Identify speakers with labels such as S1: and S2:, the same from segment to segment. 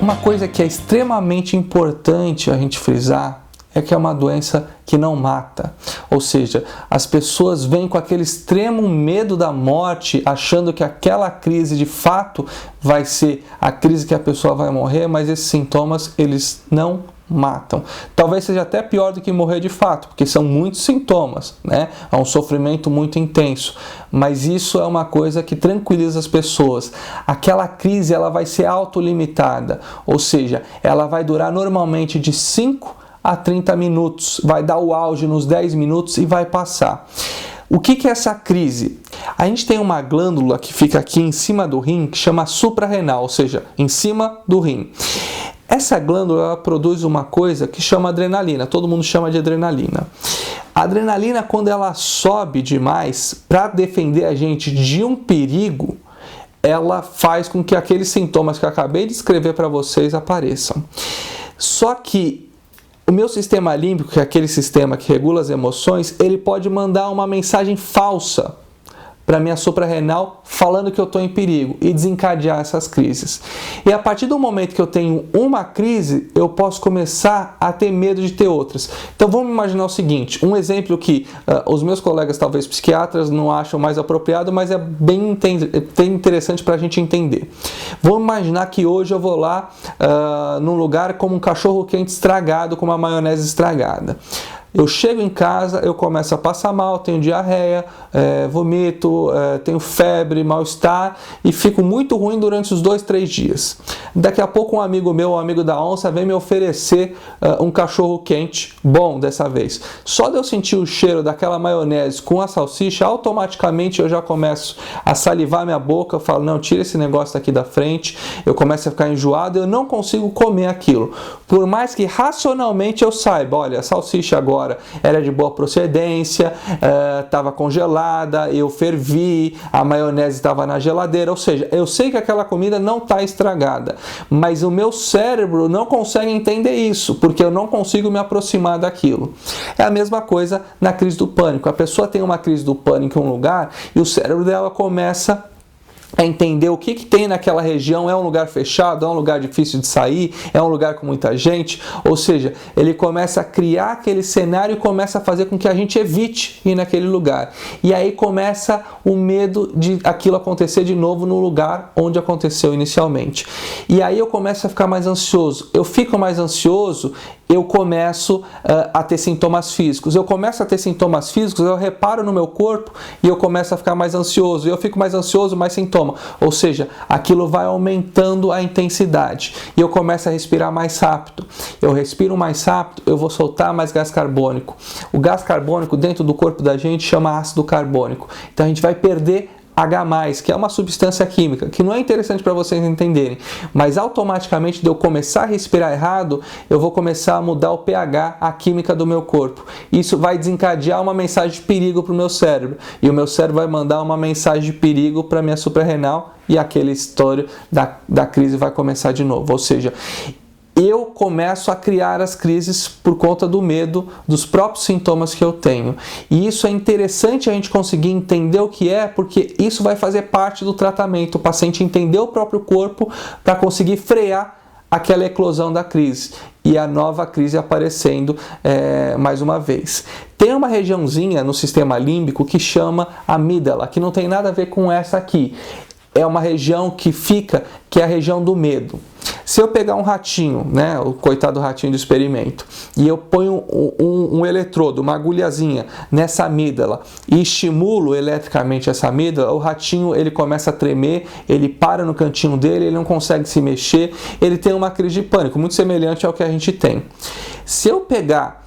S1: Uma coisa que é extremamente importante a gente frisar é que é uma doença que não mata. Ou seja, as pessoas vêm com aquele extremo medo da morte, achando que aquela crise de fato vai ser a crise que a pessoa vai morrer, mas esses sintomas eles não matam. Talvez seja até pior do que morrer de fato, porque são muitos sintomas, né? É um sofrimento muito intenso, mas isso é uma coisa que tranquiliza as pessoas. Aquela crise ela vai ser autolimitada, ou seja, ela vai durar normalmente de 5 a 30 minutos, vai dar o auge nos 10 minutos e vai passar. O que é essa crise? A gente tem uma glândula que fica aqui em cima do rim, que chama suprarrenal, ou seja, em cima do rim. Essa glândula ela produz uma coisa que chama adrenalina, todo mundo chama de adrenalina. A adrenalina, quando ela sobe demais para defender a gente de um perigo, ela faz com que aqueles sintomas que eu acabei de descrever para vocês apareçam. Só que o meu sistema límbico, que é aquele sistema que regula as emoções, ele pode mandar uma mensagem falsa para minha suprarrenal falando que eu estou em perigo e desencadear essas crises. E a partir do momento que eu tenho uma crise, eu posso começar a ter medo de ter outras. Então vamos imaginar o seguinte, um exemplo que os meus colegas, talvez psiquiatras, não acham mais apropriado, mas é bem interessante para a gente entender. Vamos imaginar que hoje eu vou lá num lugar como um cachorro quente estragado, com uma maionese estragada. Eu chego em casa, eu começo a passar mal, tenho diarreia, vomito, tenho febre, mal-estar e fico muito ruim durante os 2, 3 dias. Daqui a pouco um amigo meu, um amigo da onça, vem me oferecer um cachorro quente, bom dessa vez. Só de eu sentir o cheiro daquela maionese com a salsicha, automaticamente eu já começo a salivar minha boca, eu falo, não, tira esse negócio daqui da frente, eu começo a ficar enjoado, eu não consigo comer aquilo. Por mais que racionalmente eu saiba, olha, a salsicha agora era de boa procedência, estava congelada, eu fervi, a maionese estava na geladeira, ou seja, eu sei que aquela comida não está estragada, mas o meu cérebro não consegue entender isso, porque eu não consigo me aproximar daquilo. É a mesma coisa na crise do pânico. A pessoa tem uma crise do pânico em um lugar e o cérebro dela começa a entender o que tem naquela região, é um lugar fechado, é um lugar difícil de sair, é um lugar com muita gente, ou seja, ele começa a criar aquele cenário e começa a fazer com que a gente evite ir naquele lugar. E aí começa o medo de aquilo acontecer de novo no lugar onde aconteceu inicialmente. E aí eu começo a ficar mais ansioso. Eu fico mais ansioso, eu começo a ter sintomas físicos. Eu começo a ter sintomas físicos, eu reparo no meu corpo e eu começo a ficar mais ansioso. Eu fico mais ansioso, mais sintoma. Ou seja, aquilo vai aumentando a intensidade. E eu começo a respirar mais rápido. Eu respiro mais rápido, eu vou soltar mais gás carbônico. O gás carbônico dentro do corpo da gente chama ácido carbônico. Então a gente vai perder H+, que é uma substância química, que não é interessante para vocês entenderem, mas automaticamente de eu começar a respirar errado, eu vou começar a mudar o pH, a química do meu corpo. Isso vai desencadear uma mensagem de perigo para o meu cérebro, e o meu cérebro vai mandar uma mensagem de perigo para a minha suprarrenal, e aquele história da crise vai começar de novo. Ou seja, eu começo a criar as crises por conta do medo dos próprios sintomas que eu tenho. E isso é interessante a gente conseguir entender o que é, porque isso vai fazer parte do tratamento. O paciente entender o próprio corpo para conseguir frear aquela eclosão da crise e a nova crise aparecendo mais uma vez. Tem uma regiãozinha no sistema límbico que chama amígdala, que não tem nada a ver com essa aqui. É uma região que é a região do medo. Se eu pegar um ratinho, né, o coitado ratinho do experimento, e eu ponho um eletrodo, uma agulhazinha nessa amígdala e estimulo eletricamente essa amígdala, o ratinho ele começa a tremer, ele para no cantinho dele, ele não consegue se mexer, ele tem uma crise de pânico, muito semelhante ao que a gente tem. Se eu pegar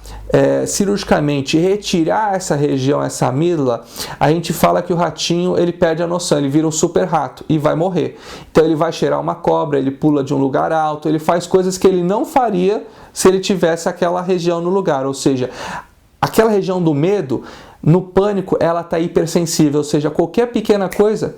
S1: cirurgicamente retirar essa região, essa amígdala, a gente fala que o ratinho ele perde a noção, ele vira um super rato e vai morrer. Então ele vai cheirar uma cobra, ele pula de um lugar alto, ele faz coisas que ele não faria se ele tivesse aquela região no lugar, ou seja, aquela região do medo, no pânico, ela está hipersensível, ou seja, qualquer pequena coisa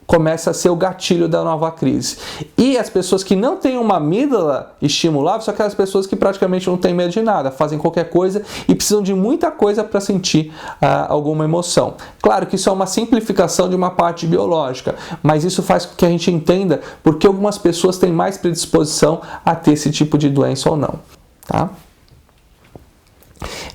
S1: começa a ser o gatilho da nova crise. E as pessoas que não têm uma amígdala estimulável são aquelas pessoas que praticamente não têm medo de nada, fazem qualquer coisa e precisam de muita coisa para sentir alguma emoção. Claro que isso é uma simplificação de uma parte biológica, mas isso faz com que a gente entenda por que algumas pessoas têm mais predisposição a ter esse tipo de doença ou não. Tá?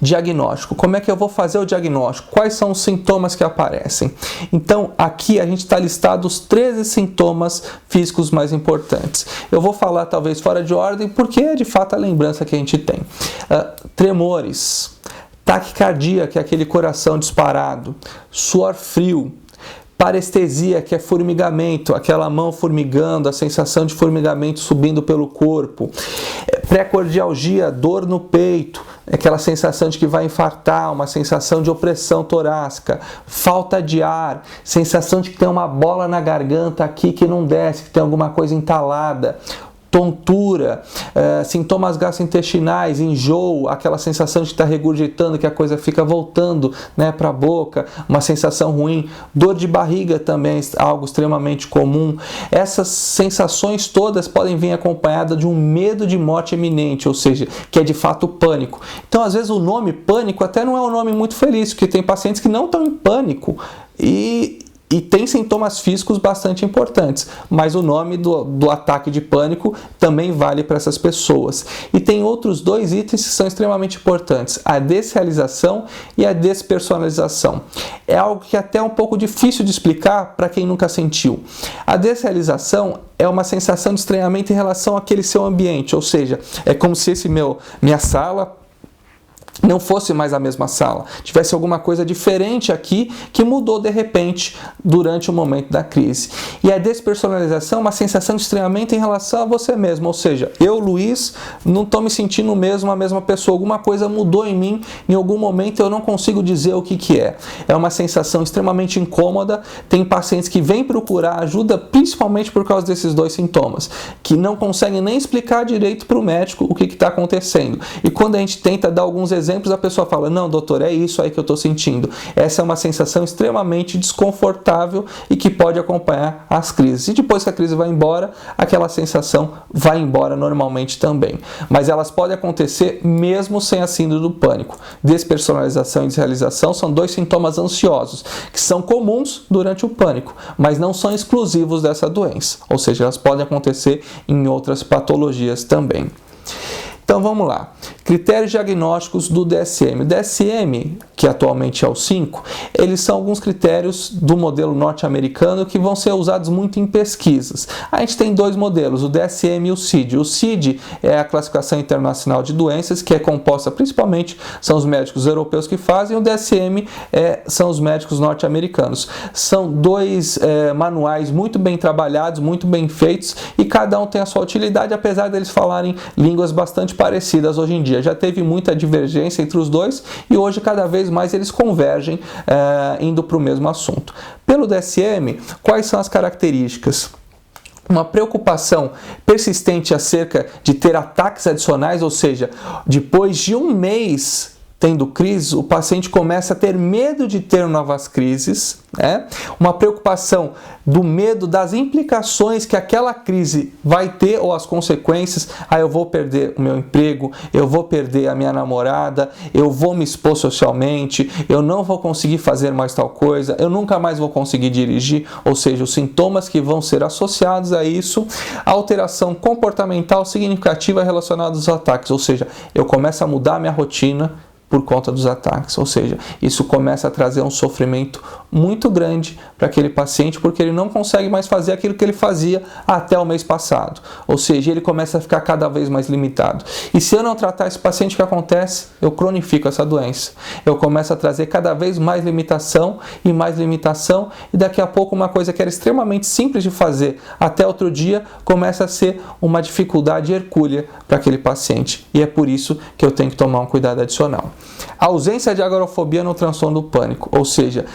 S1: Diagnóstico. Como é que eu vou fazer o diagnóstico? Quais são os sintomas que aparecem? Então, aqui a gente está listado os 13 sintomas físicos mais importantes. Eu vou falar talvez fora de ordem, porque é de fato a lembrança que a gente tem. Tremores, taquicardia, que é aquele coração disparado, suor frio, parestesia, que é formigamento, aquela mão formigando, a sensação de formigamento subindo pelo corpo. Precordialgia, dor no peito, aquela sensação de que vai infartar, uma sensação de opressão torácica. Falta de ar, sensação de que tem uma bola na garganta aqui que não desce, que tem alguma coisa entalada. Tontura, sintomas gastrointestinais, enjoo, aquela sensação de estar regurgitando, que a coisa fica voltando, né, para a boca, uma sensação ruim. Dor de barriga também é algo extremamente comum. Essas sensações todas podem vir acompanhadas de um medo de morte iminente, ou seja, que é de fato pânico. Então, às vezes, o nome pânico até não é um nome muito feliz, porque tem pacientes que não estão em pânico e tem sintomas físicos bastante importantes, mas o nome do ataque de pânico também vale para essas pessoas. E tem outros dois itens que são extremamente importantes, a desrealização e a despersonalização. É algo que é até um pouco difícil de explicar para quem nunca sentiu. A desrealização é uma sensação de estranhamento em relação àquele seu ambiente, ou seja, é como se minha sala não fosse mais a mesma sala, tivesse alguma coisa diferente aqui que mudou de repente durante o momento da crise. E a despersonalização é uma sensação de estranhamento em relação a você mesmo, ou seja, eu, Luiz, não estou me sentindo mesmo a mesma pessoa, alguma coisa mudou em mim, em algum momento eu não consigo dizer o que é. É uma sensação extremamente incômoda, tem pacientes que vêm procurar ajuda principalmente por causa desses dois sintomas, que não conseguem nem explicar direito para o médico o que está acontecendo. E quando a gente tenta dar alguns exemplos, a pessoa fala, não, doutor, é isso aí que eu estou sentindo. Essa é uma sensação extremamente desconfortável e que pode acompanhar as crises. E depois que a crise vai embora, aquela sensação vai embora normalmente também. Mas elas podem acontecer mesmo sem a síndrome do pânico. Despersonalização e desrealização são dois sintomas ansiosos, que são comuns durante o pânico, mas não são exclusivos dessa doença. Ou seja, elas podem acontecer em outras patologias também. Então vamos lá, critérios diagnósticos do DSM. O DSM, que atualmente é o 5, eles são alguns critérios do modelo norte-americano que vão ser usados muito em pesquisas. A gente tem dois modelos, o DSM e o CID. O CID é a Classificação Internacional de Doenças, que é composta principalmente, são os médicos europeus que fazem, o DSM são os médicos norte-americanos. São dois manuais muito bem trabalhados, muito bem feitos, e cada um tem a sua utilidade, apesar deles falarem línguas bastante parecidas hoje em dia. Já teve muita divergência entre os dois e hoje cada vez mais eles convergem indo para o mesmo assunto. Pelo DSM, quais são as características? Uma preocupação persistente acerca de ter ataques adicionais, ou seja, depois de um mês tendo crise, o paciente começa a ter medo de ter novas crises, né? Uma preocupação do medo das implicações que aquela crise vai ter ou as consequências. Eu vou perder o meu emprego, eu vou perder a minha namorada, eu vou me expor socialmente, eu não vou conseguir fazer mais tal coisa, eu nunca mais vou conseguir dirigir, ou seja, os sintomas que vão ser associados a isso. A alteração comportamental significativa relacionada aos ataques, ou seja, eu começo a mudar a minha rotina por conta dos ataques, ou seja, isso começa a trazer um sofrimento muito grande para aquele paciente, porque ele não consegue mais fazer aquilo que ele fazia até o mês passado, ou seja, ele começa a ficar cada vez mais limitado. E se eu não tratar esse paciente, o que acontece? Eu cronifico essa doença, eu começo a trazer cada vez mais limitação, e daqui a pouco uma coisa que era extremamente simples de fazer até outro dia, começa a ser uma dificuldade hercúlea para aquele paciente, e é por isso que eu tenho que tomar um cuidado adicional. A ausência de agorafobia no transtorno do pânico, ou seja,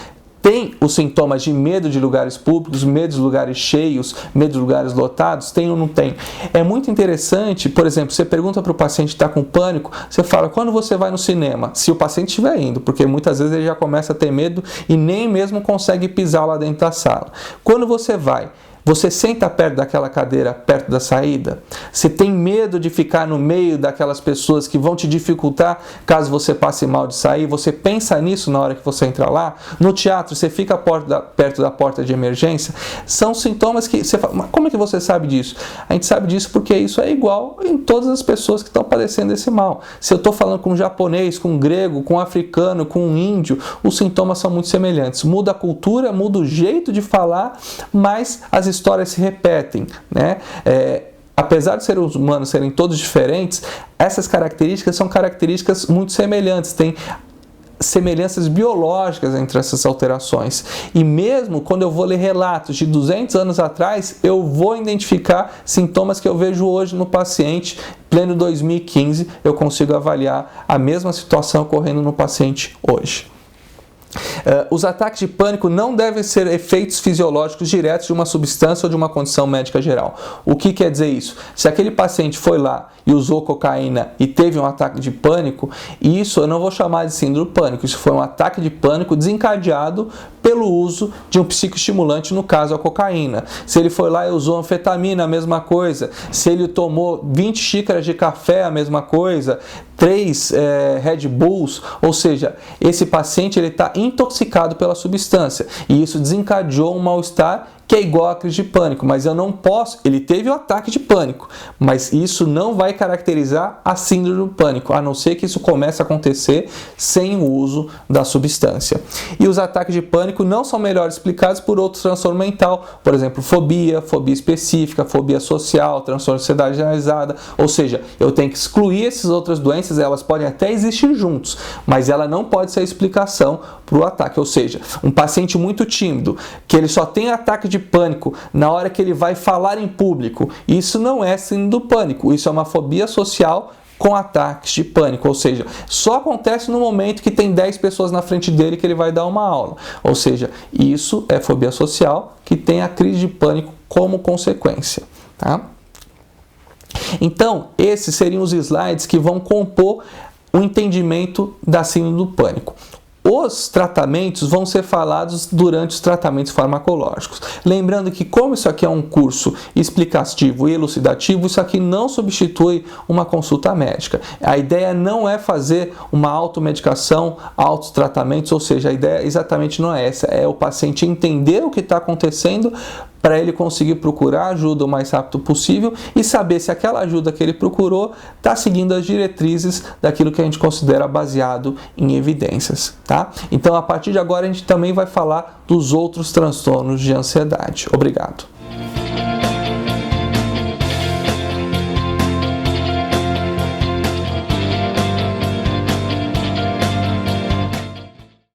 S1: Tem os sintomas de medo de lugares públicos, medo de lugares cheios, medo de lugares lotados? Tem ou não tem? É muito interessante, por exemplo, você pergunta para o paciente que está com pânico, você fala, quando você vai no cinema? Se o paciente estiver indo, porque muitas vezes ele já começa a ter medo e nem mesmo consegue pisar lá dentro da sala. Quando você vai, você senta perto daquela cadeira, perto da saída? Você tem medo de ficar no meio daquelas pessoas que vão te dificultar caso você passe mal de sair? Você pensa nisso na hora que você entra lá? No teatro, você fica perto da porta de emergência? São sintomas que você fala, mas como é que você sabe disso? A gente sabe disso porque isso é igual em todas as pessoas que estão padecendo esse mal. Se eu estou falando com um japonês, com um grego, com um africano, com um índio, os sintomas são muito semelhantes. Muda a cultura, muda o jeito de falar, mas as histórias se repetem, né? Apesar de seres humanos serem todos diferentes, essas características são características muito semelhantes, tem semelhanças biológicas entre essas alterações. E mesmo quando eu vou ler relatos de 200 anos atrás, eu vou identificar sintomas que eu vejo hoje no paciente. Pleno 2015, eu consigo avaliar a mesma situação ocorrendo no paciente hoje. Os ataques de pânico não devem ser efeitos fisiológicos diretos de uma substância ou de uma condição médica geral. O que quer dizer isso? Se aquele paciente foi lá e usou cocaína e teve um ataque de pânico, isso eu não vou chamar de síndrome do pânico, isso foi um ataque de pânico desencadeado pelo uso de um psicoestimulante, no caso a cocaína. Se ele foi lá e usou anfetamina, a mesma coisa. Se ele tomou 20 xícaras de café, a mesma coisa. 3 Red Bulls, ou seja, esse paciente está intoxicado pela substância e isso desencadeou um mal-estar que é igual à crise de pânico, mas eu não posso, ele teve o ataque de pânico, mas isso não vai caracterizar a síndrome do pânico, a não ser que isso comece a acontecer sem o uso da substância. E os ataques de pânico não são melhor explicados por outro transtorno mental, por exemplo, fobia específica, fobia social, transtorno de ansiedade generalizada, ou seja, eu tenho que excluir essas outras doenças, elas podem até existir juntos, mas ela não pode ser a explicação para o ataque, ou seja, um paciente muito tímido, que ele só tem ataque de pânico na hora que ele vai falar em público, isso não é síndrome do pânico, isso é uma fobia social com ataques de pânico, ou seja, só acontece no momento que tem 10 pessoas na frente dele que ele vai dar uma aula, ou seja, isso é fobia social que tem a crise de pânico como consequência, tá? Então, esses seriam os slides que vão compor o entendimento da síndrome do pânico. Os tratamentos vão ser falados durante os tratamentos farmacológicos. Lembrando que, como isso aqui é um curso explicativo e elucidativo, isso aqui não substitui uma consulta médica. A ideia não é fazer uma automedicação, autotratamentos, ou seja, a ideia exatamente não é essa, é o paciente entender o que está acontecendo para ele conseguir procurar ajuda o mais rápido possível e saber se aquela ajuda que ele procurou está seguindo as diretrizes daquilo que a gente considera baseado em evidências, tá? Então, a partir de agora, a gente também vai falar dos outros transtornos de ansiedade. Obrigado.